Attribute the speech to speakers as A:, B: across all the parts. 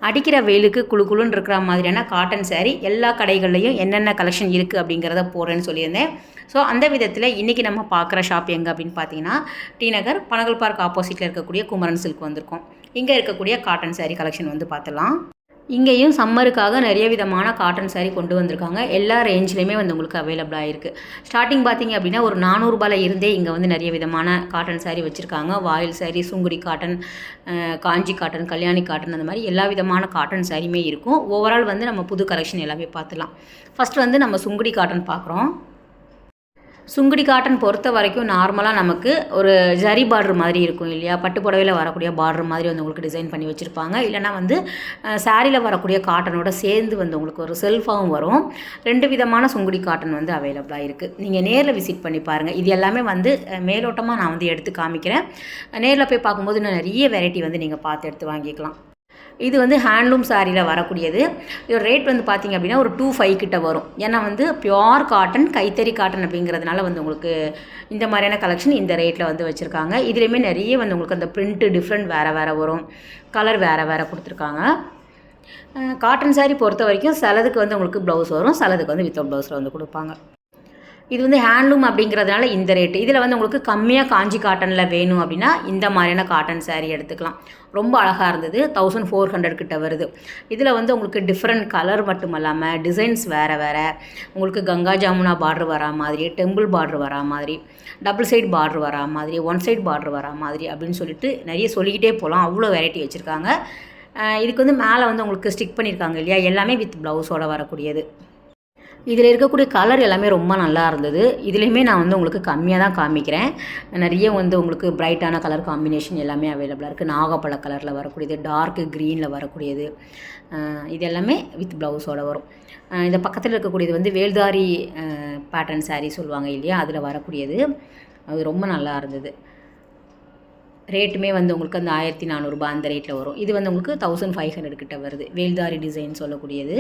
A: அடிக்கிற வெயிலுக்கு குளு குளுன்னு இருக்கிற மாதிரியான காட்டன் சாரீ எல்லா கடைகள்லையும் என்னென்ன கலெக்ஷன் இருக்குது அப்படிங்கிறத போடுறேன்னு சொல்லியிருந்தேன். ஸோ அந்த விதத்தில் இன்றைக்கி நம்ம பார்க்குற ஷாப் எங்கே அப்படின்னு பார்த்தீங்கன்னா, டி நகர் பனகல் பார்க் ஆப்போசிட்டில் இருக்கக்கூடிய குமரன் சில்க் வந்திருக்கோம். இங்கே இருக்கக்கூடிய காட்டன் சாரீ கலெக்ஷன் வந்து பார்த்துலாம். இங்கேயும் சம்மருக்காக நிறைய விதமான காட்டன் சாரீ கொண்டு வந்திருக்காங்க. எல்லா ரேஞ்ச்லேயுமே வந்து உங்களுக்கு அவைலபிளாக இருக்குது. ஸ்டார்டிங் பார்த்திங்க அப்படின்னா ஒரு 400 ரூபாயில் இருந்தே இங்கே வந்து நிறைய விதமான காட்டன் சாரீ வச்சுருக்காங்க. வாயில் சாரீ, சுங்குடி காட்டன், காஞ்சி காட்டன், கல்யாணி காட்டன், அந்த மாதிரி எல்லா விதமான காட்டன் சாரியுமே இருக்கும். ஓவரால் வந்து நம்ம புது கலெக்ஷன் எல்லாமே பார்த்துலாம். ஃபஸ்ட் வந்து நம்ம சுங்குடி காட்டன் பார்க்குறோம். சுங்குடி காட்டன் பொறுத்த வரைக்கும் நார்மலாக நமக்கு ஒரு ஜரி பார்டர் மாதிரி இருக்கும் இல்லையா, பட்டு புடவையில் வரக்கூடிய பார்டர் மாதிரி வந்து உங்களுக்கு டிசைன் பண்ணி வச்சுருப்பாங்க. இல்லைனா வந்து சாரியில் வரக்கூடிய காட்டனோட சேர்ந்து வந்து உங்களுக்கு ஒரு செல்ஃபாகவும் வரும். 2 விதமான சுங்குடி காட்டன் வந்து அவைலபிளாக இருக்குது. நீங்கள் நேரில் விசிட் பண்ணி பாருங்கள். இது எல்லாமே வந்து மேலோட்டமாக நான் வந்து எடுத்து காமிக்கிறேன். நேரில் போய் பார்க்கும்போது இன்னும் நிறைய வெரைட்டி வந்து நீங்கள் பார்த்து எடுத்து வாங்கிக்கலாம். இது வந்து ஹேண்ட்லூம் சாரியில் வரக்கூடியது. இதோட ரேட் வந்து பார்த்திங்க அப்படின்னா ஒரு 25 கிட்ட வரும். ஏன்னா வந்து பியோர் காட்டன், கைத்தறி காட்டன் அப்படிங்கிறதுனால வந்து உங்களுக்கு இந்த மாதிரியான கலெக்ஷன் இந்த ரேட்டில் வந்து வச்சுருக்காங்க. இதுலேயுமே நிறைய வந்து உங்களுக்கு அந்த பிரிண்ட்டு டிஃப்ரெண்ட் வேறு வேறு வரும், கலர் வேறு வேறு கொடுத்துருக்காங்க. காட்டன் சாரீ பொறுத்த வரைக்கும் சிலதுக்கு வந்து உங்களுக்கு ப்ளவுஸ் வரும், சிலதுக்கு வந்து வித்தவுட் ப்ளவுஸில் வந்து கொடுப்பாங்க. இது வந்து ஹேண்ட்லூம் அப்படிங்கிறதுனால இந்த ரேட்டு. இதில் வந்து உங்களுக்கு கம்மியாக காஞ்சி காட்டனில் வேணும் அப்படின்னா இந்த மாதிரியான காட்டன் சாரீ எடுத்துக்கலாம். ரொம்ப அழகாக இருந்தது. 1400 கிட்ட வருது. இதில் வந்து உங்களுக்கு டிஃப்ரெண்ட் கலர் மட்டும் இல்லாமல் டிசைன்ஸ் வேறு வேறு. உங்களுக்கு கங்கா ஜாமுனா பார்டர் வரா மாதிரி, டெம்பிள் பார்டர் வரா மாதிரி, டபுள் சைட் பார்டர் வரா மாதிரி, ஒன் சைட் பார்டர் வரா மாதிரி அப்படின்னு சொல்லிட்டு நிறைய சொல்லிக்கிட்டே போகலாம். அவ்வளோ வெரைட்டி வச்சுருக்காங்க. இதுக்கு வந்து மேலே வந்து உங்களுக்கு ஸ்டிக் பண்ணியிருக்காங்க இல்லையா, எல்லாமே வித் ப்ளவுஸோடு வரக்கூடியது. இதில் இருக்கக்கூடிய கலர் எல்லாமே ரொம்ப நல்லா இருந்தது. இதுலேயுமே நான் வந்து உங்களுக்கு கம்மியாக தான் காமிக்கிறேன். நிறைய வந்து உங்களுக்கு பிரைட்டான கலர் காம்பினேஷன் எல்லாமே அவைலபிளாக இருக்குது. நாகப்பழ கலரில் வரக்கூடியது, டார்க்கு க்ரீனில் வரக்கூடியது, இது எல்லாமே வித் ப்ளவுஸோடு வரும். இந்த பக்கத்தில் இருக்கக்கூடியது வந்து வேல்தாரி பேட்டர்ன் சாரீ சொல்லுவாங்க இல்லையா, அதில் வரக்கூடியது. அது ரொம்ப நல்லா இருந்தது. ரேட்டுமே வந்து உங்களுக்கு அந்த 1400 ரூபாய் அந்த ரேட்டில் வரும். இது வந்து உங்களுக்கு 1500 கிட்ட வருது. வேல்தாரி டிசைன் சொல்லக்கூடியது.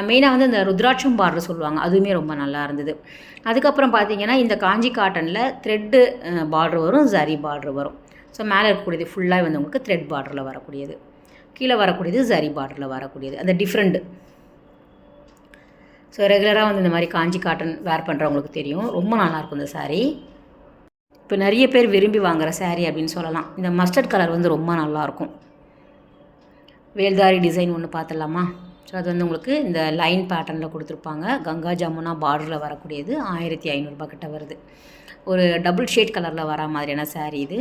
A: மெயினாக வந்து இந்த ருத்ராட்சம் பார்டர் சொல்லுவாங்க, அதுவுமே ரொம்ப நல்லா இருந்தது. அதுக்கப்புறம் பார்த்திங்கன்னா இந்த காஞ்சி காட்டனில் த்ரெட்டு பார்டர் வரும், ஜரி பார்டர் வரும். ஸோ மேலே இருக்கக்கூடியது ஃபுல்லாக வந்து உங்களுக்கு த்ரெட் பார்டரில் வரக்கூடியது, கீழே வரக்கூடியது ஜரி பார்டரில் வரக்கூடியது, அந்த டிஃப்ரெண்ட்டு. ஸோ ரெகுலராக வந்து இந்த மாதிரி காஞ்சி காட்டன் வேர் பண்ணுறவங்களுக்கு தெரியும், ரொம்ப நல்லாயிருக்கும் இந்த சாரீ. இப்போ நிறைய பேர் விரும்பி வாங்குகிற சாரீ அப்படின்னு சொல்லலாம். இந்த மஸ்டர்ட் கலர் வந்து ரொம்ப நல்லாயிருக்கும். வேல்தாரி டிசைன் ஒன்று பார்த்துடலாமா? ஸோ அது வந்து உங்களுக்கு இந்த லைன் பேட்டர்னில் கொடுத்துருப்பாங்க. கங்கா ஜமுனா பார்டரில் வரக்கூடியது. 1500 ரூபாய் கிட்ட வருது. ஒரு டபுள் ஷேட் கலரில் வர மாதிரியான சாரீ இது.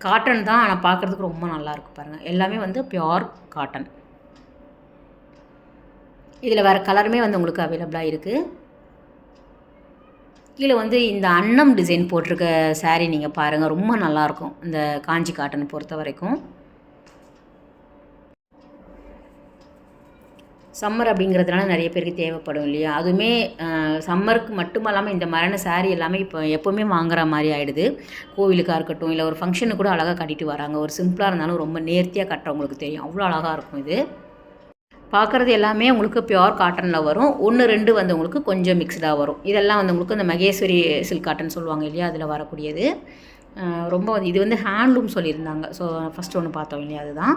A: காட்டன் தான், ஆனால் பார்க்குறதுக்கு ரொம்ப நல்லாயிருக்கு பாருங்கள். எல்லாமே வந்து பியோர் காட்டன். இதில் வேறு கலருமே வந்து உங்களுக்கு அவைலபிளாக இருக்குது. கீழே வந்து இந்த அன்னம் டிசைன் போட்டிருக்க சாரீ நீங்கள் பாருங்கள், ரொம்ப நல்லாயிருக்கும் இந்த காஞ்சி காட்டன் பொறுத்த வரைக்கும். சம்மர் அப்படிங்கிறதுனால நிறைய பேருக்கு தேவைப்படும் இல்லையா, அதுவுமே சம்மருக்கு மட்டும் இல்லாமல் இந்த மாதிரியான சாரீ எல்லாமே இப்போ எப்போவுமே வாங்குற மாதிரி ஆகிடுது. கோவிலுக்காக இருக்கட்டும், இல்லை ஒரு ஃபங்க்ஷனுக்கு கூட அழகாக கட்டிட்டு வராங்க. ஒரு சிம்பிளாக இருந்தாலும் ரொம்ப நேர்த்தியாக கட்டுறவங்களுக்கு தெரியும், அவ்வளோ அழகாக இருக்கும். இது பார்க்குறது எல்லாமே உங்களுக்கு பியோர் காட்டனில் வரும். 1, 2 வந்து உங்களுக்கு கொஞ்சம் மிக்ஸ்டாக வரும். இதெல்லாம் வந்து உங்களுக்கு இந்த மகேஸ்வரி சில்க் காட்டன் சொல்லுவாங்க இல்லையா, அதில் வரக்கூடியது. ரொம்ப இது வந்து ஹேண்ட்லூம் சொல்லியிருந்தாங்க. ஸோ ஃபஸ்ட்டு ஒன்று பார்த்தோம் இல்லையா, அதுதான்.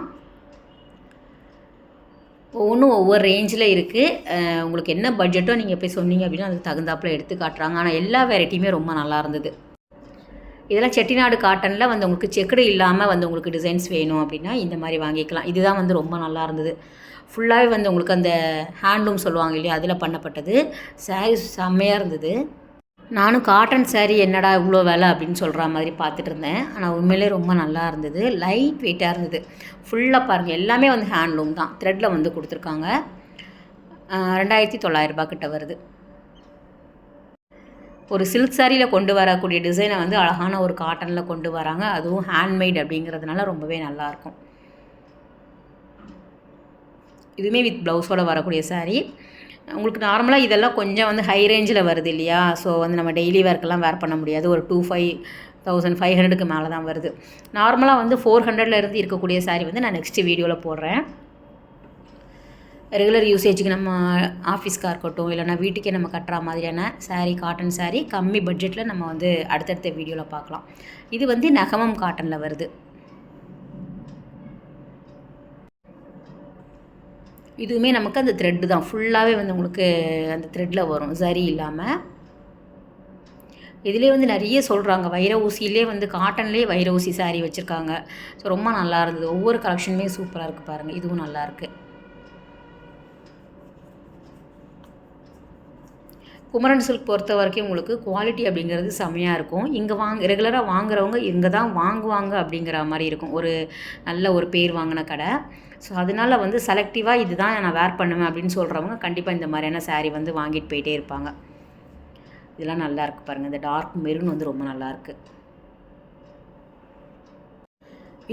A: ஒவ்வொன்றும் ஒவ்வொரு ரேஞ்சில் இருக்குது. உங்களுக்கு என்ன பட்ஜெட்டோ நீங்கள் போய் சொன்னீங்க அப்படின்னா அதுக்கு தகுந்தாப்பில் எடுத்து காட்டுறாங்க. ஆனால் எல்லா வெரைட்டியுமே ரொம்ப நல்லா இருந்தது. இதெல்லாம் செட்டிநாடு காட்டனில் வந்து உங்களுக்கு செக்குடு இல்லாமல் வந்து உங்களுக்கு டிசைன்ஸ் வேணும் அப்படின்னா இந்த மாதிரி வாங்கிக்கலாம். இதுதான் வந்து ரொம்ப நல்லா இருந்தது. ஃபுல்லாகவே வந்து உங்களுக்கு அந்த ஹேண்ட்லூம் சொல்லுவாங்க இல்லையா, அதில் பண்ணப்பட்டது. சாரீ செம்மையாக இருந்தது. நானும் காட்டன் சாரீ என்னடா இவ்வளோ விலை அப்படின்னு சொல்கிற மாதிரி பார்த்துட்டு இருந்தேன். ஆனால் உண்மையிலே ரொம்ப நல்லா இருந்தது. லைட் வெயிட்டாக இருந்தது. ஃபுல்லாக பாருங்கள், எல்லாமே வந்து ஹேண்ட்லூம் தான். த்ரெட்டில் வந்து கொடுத்துருக்காங்க. 2900 ரூபாய் கிட்ட வருது. ஒரு சில்க் சாரியில் கொண்டு வரக்கூடிய டிசைனை வந்து அழகான ஒரு காட்டனில் கொண்டு வராங்க. அதுவும் ஹேண்ட்மேட் அப்படிங்கிறதுனால ரொம்பவே நல்லாயிருக்கும். இதுவுமே வித் ப்ளவுஸோடு வரக்கூடிய சாரீ. உங்களுக்கு நார்மலாக இதெல்லாம் கொஞ்சம் வந்து ஹை ரேஞ்சில் வருது இல்லையா, ஸோ வந்து நம்ம டெய்லி வேர்க்கெல்லாம் வேர் பண்ண முடியாது. ஒரு 2500 மேலே தான் வருது. நார்மலாக வந்து 400 இருந்து இருக்கக்கூடிய சாரீ வந்து நான் நெக்ஸ்ட் வீடியோவில் போடுறேன். ரெகுலர் யூசேஜுக்கு நம்ம ஆஃபீஸ்க்காக இருக்கட்டும், இல்லைனா வீட்டுக்கே நம்ம கட்டுற மாதிரியான சாரீ, காட்டன் சாரீ கம்மி பட்ஜெட்டில் நம்ம வந்து அடுத்தடுத்த வீடியோவில் பார்க்கலாம். இது வந்து நகமம் காட்டனில் வருது. இதுவுமே நமக்கு அந்த த்ரெட்டு தான் ஃபுல்லாகவே வந்து உங்களுக்கு அந்த த்ரெட்டில் வரும், சரி இல்லாமல். இதிலே வந்து நிறைய சொல்கிறாங்க, வைர ஊசியிலே வந்து காட்டன்லேயே வைர ஊசி சாரீ வச்சுருக்காங்க. ஸோ ரொம்ப நல்லா இருந்தது. ஒவ்வொரு கலெக்ஷனுமே சூப்பராக இருக்குது பாருங்கள். இதுவும் நல்லாயிருக்கு. குமரன் சில்க் பொறுத்த வரைக்கும் உங்களுக்கு குவாலிட்டி அப்படிங்கிறது செம்மையாக இருக்கும். இங்கே ரெகுலராக வாங்குறவங்க இங்கே தான் வாங்குவாங்க அப்படிங்கிற மாதிரி இருக்கும். ஒரு நல்ல ஒரு பேர் வாங்கின கடை. ஸோ அதனால் வந்து செலக்டிவாக இது தான் நான் வேர் பண்ணுவேன் அப்படின்னு சொல்கிறவங்க கண்டிப்பாக இந்த மாதிரியான சாரீ வந்து வாங்கிட்டு போயிட்டே இருப்பாங்க. இதெல்லாம் நல்லாயிருக்கு பாருங்கள். இந்த டார்க் மெரூன் வந்து ரொம்ப நல்லாயிருக்கு.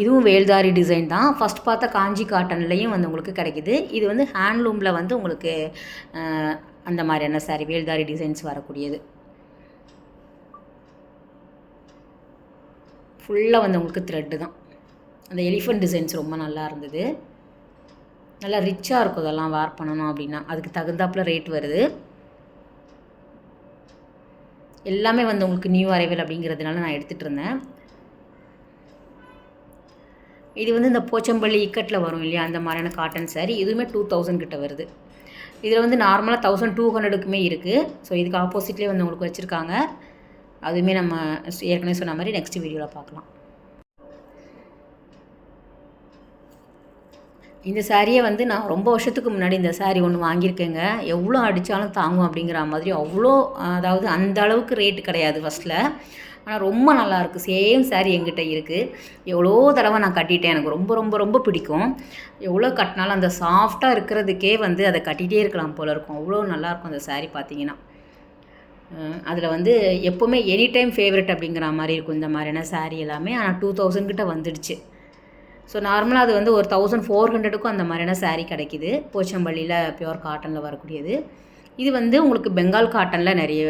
A: இதுவும் வேல்தாரி டிசைன் தான். ஃபஸ்ட் பார்த்த காஞ்சி காட்டன்லேயும் வந்து உங்களுக்கு கிடைக்கிது. இது வந்து ஹேண்ட்லூமில் வந்து உங்களுக்கு அந்த மாதிரியான சாரீ வேல்தாரி டிசைன்ஸ் வரக்கூடியது. ஃபுல்லாக வந்து உங்களுக்கு த்ரெட்டு தான். அந்த எலிஃபண்ட் டிசைன்ஸ் ரொம்ப நல்லா இருந்தது. நல்லா ரிச்சாக இருக்கும். இதெல்லாம் வேர் பண்ணணும் அப்படின்னா அதுக்கு தகுந்தாப்பில் ரேட் வருது. எல்லாமே வந்து உங்களுக்கு நியூ அரைவல் அப்படிங்கிறதுனால நான் எடுத்துகிட்டு இருந்தேன். இது வந்து இந்த போச்சம்பள்ளி இக்கட்டில் வரும் இல்லையா, அந்த மாதிரியான காட்டன் சாரீ. இதுவுமே 2000 கிட்ட வருது. இதில் வந்து நார்மலாக 1200க்குமே இருக்குது. ஸோ இதுக்கு ஆப்போசிட்லேயே வந்து உங்களுக்கு வச்சுருக்காங்க. அதுவுமே நம்ம ஏற்கனவே சொன்ன மாதிரி நெக்ஸ்ட் வீடியோவில் பார்க்கலாம். இந்த சாரியை வந்து நான் ரொம்ப வருஷத்துக்கு முன்னாடி இந்த சாரீ ஒன்று வாங்கியிருக்கேங்க. எவ்வளோ அடித்தாலும் தாங்கும் அப்படிங்கிற மாதிரி அவ்வளோ, அதாவது அந்த அளவுக்கு ரேட்டு கிடையாது ஃபஸ்ட்டில். ஆனால் ரொம்ப நல்லாயிருக்கு. சேம் சாரீ என்கிட்ட இருக்குது. எவ்வளோ தடவை நான் கட்டிட்டேன். எனக்கு ரொம்ப ரொம்ப ரொம்ப பிடிக்கும். எவ்வளோ கட்டினாலும் அந்த சாஃப்டாக இருக்கிறதுக்கே வந்து அதை கட்டிகிட்டே இருக்கலாம் போல் இருக்கும். அவ்வளோ நல்லாயிருக்கும் அந்த சாரீ பார்த்தீங்கன்னா. அதில் வந்து எப்போவுமே எனி டைம் ஃபேவரட் அப்படிங்கிற மாதிரி இருக்கும் இந்த மாதிரியான சாரீ எல்லாமே. ஆனால் 2000 கிட்ட வந்துடுச்சு. ஸோ நார்மலாக அது வந்து ஒரு 1400க்கும் அந்த மாதிரியான சாரீ கிடைக்கிது. போச்சம்பள்ளியில் பியூர் காட்டனில் வரக்கூடியது. இது வந்து உங்களுக்கு பெங்கால் காட்டனில் நிறைய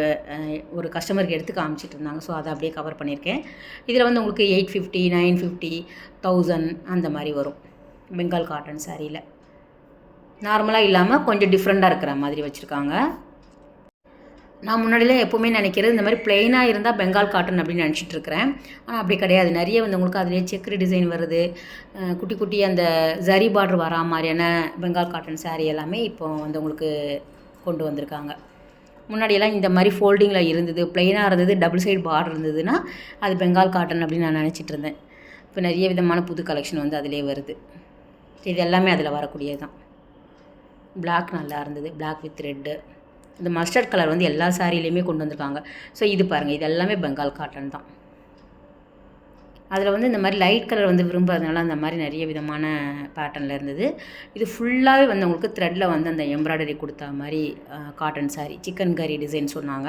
A: ஒரு கஸ்டமருக்கு எடுத்து காமிச்சிட்டு இருந்தாங்க. ஸோ அதை அப்படியே கவர் பண்ணியிருக்கேன். இதில் வந்து உங்களுக்கு 850, 950, 1000 அந்த மாதிரி வரும் பெங்கால் காட்டன் சாரியில். நார்மலாக இல்லாமல் கொஞ்சம் டிஃப்ரெண்ட்டாக இருக்கிற மாதிரி வச்சுருக்காங்க. நான் முன்னாடிலாம் எப்போவுமே நினைக்கிறது இந்த மாதிரி ப்ளெயினாக இருந்தால் பெங்கால் காட்டன் அப்படின்னு நினச்சிட்டு இருக்கிறேன். ஆனால் அப்படி கிடையாது. நிறைய வந்து உங்களுக்கு அதிலே செக்குடு டிசைன் வருது. குட்டி குட்டி அந்த ஜரி பார்டர் வரா மாதிரியான பெங்கால் காட்டன் சாரீ எல்லாமே இப்போ வந்து உங்களுக்கு கொண்டு வந்திருக்காங்க. முன்னாடியெல்லாம் இந்த மாதிரி ஃபோல்டிங்கில் இருந்தது, ப்ளெயினாக இருந்தது, டபுள் சைடு பார்டர் இருந்ததுன்னா அது பெங்கால் காட்டன் அப்படின்னு நான் நினச்சிட்டு இருந்தேன். இப்போ நிறைய விதமான புது கலெக்ஷன் வந்து அதிலே வருது. இது எல்லாமே அதில் வரக்கூடியது தான். பிளாக் நல்லா இருந்தது. Black with red. இந்த மஸ்டர்ட் கலர் வந்து எல்லா சாரிலையுமே கொண்டு வந்திருக்காங்க. ஸோ இது பாருங்கள், இது எல்லாமே பெங்கால் காட்டன் தான். அதில் வந்து இந்த மாதிரி லைட் கலர் வந்து விரும்புறதுனால அந்த மாதிரி நிறைய விதமான பேட்டர்னில் இருந்தது. இது ஃபுல்லாகவே வந்து உங்களுக்கு த்ரெட்டில் வந்து அந்த எம்ப்ராய்டரி கொடுத்த மாதிரி காட்டன் சாரீ, சிக்கன் கறி டிசைன் சொன்னாங்க.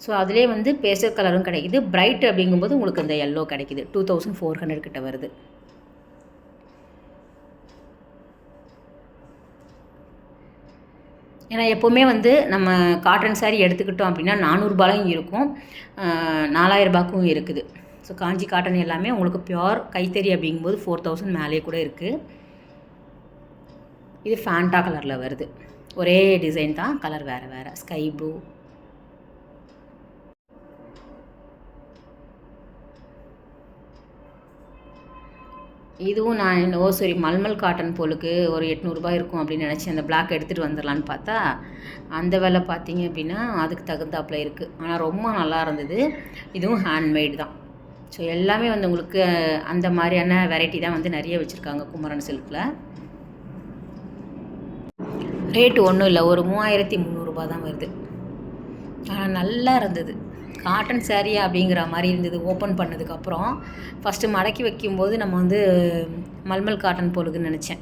A: ஸோ அதிலே வந்து பேஸ்டல் கலரும் கிடைக்கிது. பிரைட் அப்படிங்கும்போது உங்களுக்கு இந்த எல்லோ கிடைக்கிது. 2400 கிட்ட வருது. ஏன்னா எப்போவுமே வந்து நம்ம காட்டன் சாரீ எடுத்துக்கிட்டோம் அப்படின்னா 400 ரூபாயும் இருக்கும், 4000 ரூபாய்க்கும் இருக்குது. ஸோ காஞ்சி காட்டன் எல்லாமே உங்களுக்கு பியோர் கைத்தறி அப்படிங்கும்போது 4000 மேலே கூட இருக்குது. இது ஃபேண்டா கலரில் வருது. ஒரே டிசைன் தான், கலர் வேறு வேறு. Sky blue. இதுவும் நான் என்னவோ சரி மல்மல் காட்டன் போலுக்கு ஒரு 800 ரூபாய் இருக்கும் அப்படின்னு நினச்சி அந்த பிளாக் எடுத்துகிட்டு வந்துடலான்னு பார்த்தா அந்த விலை பார்த்தீங்க அப்படின்னா அதுக்கு தகுந்தாப்பில் இருக்குது. ஆனால் ரொம்ப நல்லா இருந்தது. இதுவும் ஹேண்ட்மேட் தான். ஸோ எல்லாமே வந்து உங்களுக்கு அந்த மாதிரியான வெரைட்டி தான் வந்து நிறைய வச்சுருக்காங்க குமரன் சில்கில். ரேட்டு ஒன்றும் இல்லை, ஒரு 3300 தான் வருது. ஆனால் நல்லா இருந்தது. காட்டன் சாரியா அப்படிங்கிற மாதிரி இருந்தது. ஓப்பன் பண்ணதுக்கப்புறம் ஃபஸ்ட்டு மடக்கி வைக்கும்போது நம்ம வந்து மல்மல் காட்டன் போலுக்குன்னு நினச்சேன்.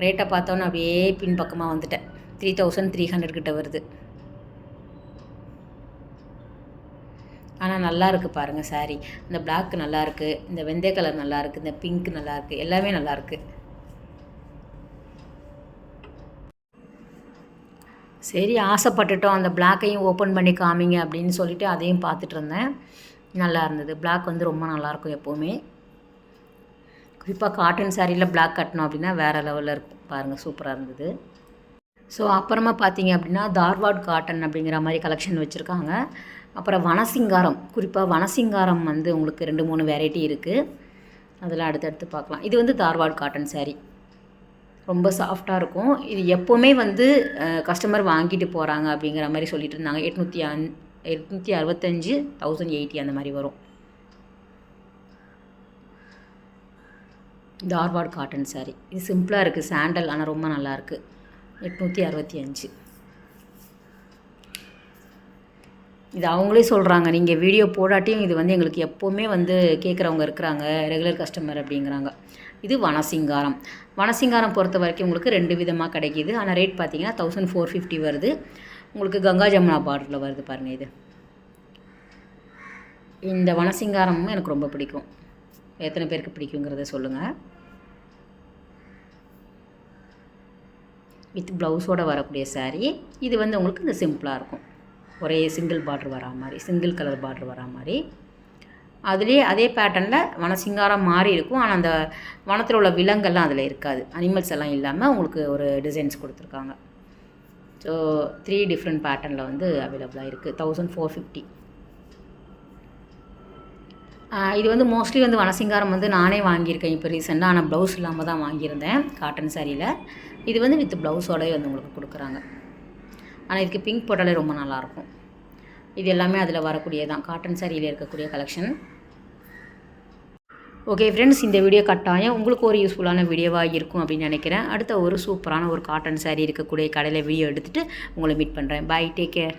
A: ரேட்டை பார்த்தோன்னே அப்படியே பின்பக்கமாக வந்துட்டேன். 3300 கிட்ட வருது. ஆனால் நல்லா இருக்குது பாருங்கள் சாரீ. இந்த பிளாக் நல்லாயிருக்கு, இந்த வெந்தய கலர் நல்லாயிருக்கு, இந்த பிங்க் நல்லாயிருக்கு, எல்லாமே நல்லாயிருக்கு. சரி ஆசைப்பட்டுட்டோம், அந்த பிளாக்கையும் ஓப்பன் பண்ணி காமிங்க அப்படின்னு சொல்லிவிட்டு அதையும் பார்த்துட்டு இருந்தேன். நல்லா இருந்தது. பிளாக் வந்து ரொம்ப நல்லாயிருக்கும் எப்போவுமே. குறிப்பாக காட்டன் சாரியில் பிளாக் கட்டணும் அப்படின்னா வேறு லெவலில் இருக்கும் பாருங்கள். சூப்பராக இருந்தது. ஸோ அப்புறமா பார்த்தீங்க அப்படின்னா தார்வாட் காட்டன் அப்படிங்கிற மாதிரி கலெக்ஷன் வச்சுருக்காங்க. அப்புறம் வனசிங்காரம், குறிப்பாக வனசிங்காரம் வந்து உங்களுக்கு 2-3 வெரைட்டி இருக்குது. அதெல்லாம் அடுத்தடுத்து பார்க்கலாம். இது வந்து தார்வாட் காட்டன் சாரீ. ரொம்ப சாஃப்டாக இருக்கும். இது எப்போவுமே வந்து கஸ்டமர் வாங்கிட்டு போகிறாங்க அப்படிங்கிற மாதிரி சொல்லிட்டு இருந்தாங்க. 865 1080 அந்த மாதிரி வரும். தார்வாட் காட்டன் சாரீ. இது சிம்பிளாக இருக்குது, சாண்டல், ஆனால் ரொம்ப நல்லாயிருக்கு. 865. இது அவங்களே சொல்கிறாங்க, நீங்கள் வீடியோ போடாட்டியும் இது வந்து எங்களுக்கு எப்போவுமே வந்து கேட்குறவங்க இருக்கிறாங்க, ரெகுலர் கஸ்டமர் அப்படிங்கிறாங்க. இது வனசிங்காரம். வனசிங்காரம் பொறுத்த வரைக்கும் உங்களுக்கு 2 விதமாக கிடைக்கிது. ஆனால் ரேட் பார்த்தீங்கன்னா 1450 வருது. உங்களுக்கு கங்கா ஜமுனா பார்டரில் வருது பாருங்கள். இது இந்த வனசிங்காரமும் எனக்கு ரொம்ப பிடிக்கும். எத்தனை பேருக்கு பிடிக்குங்கிறத சொல்லுங்கள். வித் ப்ளவுஸோடு வரக்கூடிய சாரீ. இது வந்து உங்களுக்கு இந்த சிம்பிளாக இருக்கும், ஒரே சிங்கிள் பார்டர் வரா மாதிரி, சிங்கிள் கலர் பார்டர் வரா மாதிரி. அதுலேயே அதே பேட்டர்னில் வனசிங்காரம் மாறி இருக்கும். ஆனால் அந்த வனத்தில் உள்ள விலங்கெல்லாம் அதில் இருக்காது, அனிமல்ஸ் எல்லாம் இல்லாமல் உங்களுக்கு ஒரு டிசைன்ஸ் கொடுத்துருக்காங்க. ஸோ 3 டிஃப்ரெண்ட் பேட்டர்னில் வந்து அவைலபிளாக இருக்குது. 1450. இது வந்து மோஸ்ட்லி வந்து வனசிங்காரம் வந்து நானே வாங்கியிருக்கேன் இப்போ ரீசெண்டாக. ஆனால் ப்ளவுஸ் இல்லாமல் தான் வாங்கியிருந்தேன் காட்டன் சாரியில். இது வந்து வித் ப்ளவுஸோடய வந்து உங்களுக்கு கொடுக்குறாங்க. ஆனால் இதுக்கு பிங்க் போட்டாலே ரொம்ப நல்லாயிருக்கும். இது எல்லாமே அதில் வரக்கூடியதான், காட்டன் சாரியில் இருக்கக்கூடிய கலெக்ஷன். ஓகே ஃப்ரெண்ட்ஸ், இந்த வீடியோ கட்டாயம் உங்களுக்கு ஒரு யூஸ்ஃபுல்லான வீடியோவாக இருக்கும் அப்படின்னு நினைக்கிறேன். அடுத்த ஒரு சூப்பரான ஒரு காட்டன் சாரீ இருக்கக்கூடிய கடையில் வீடியோ எடுத்துகிட்டு உங்களை மீட் பண்ணுறேன். Bye, take care.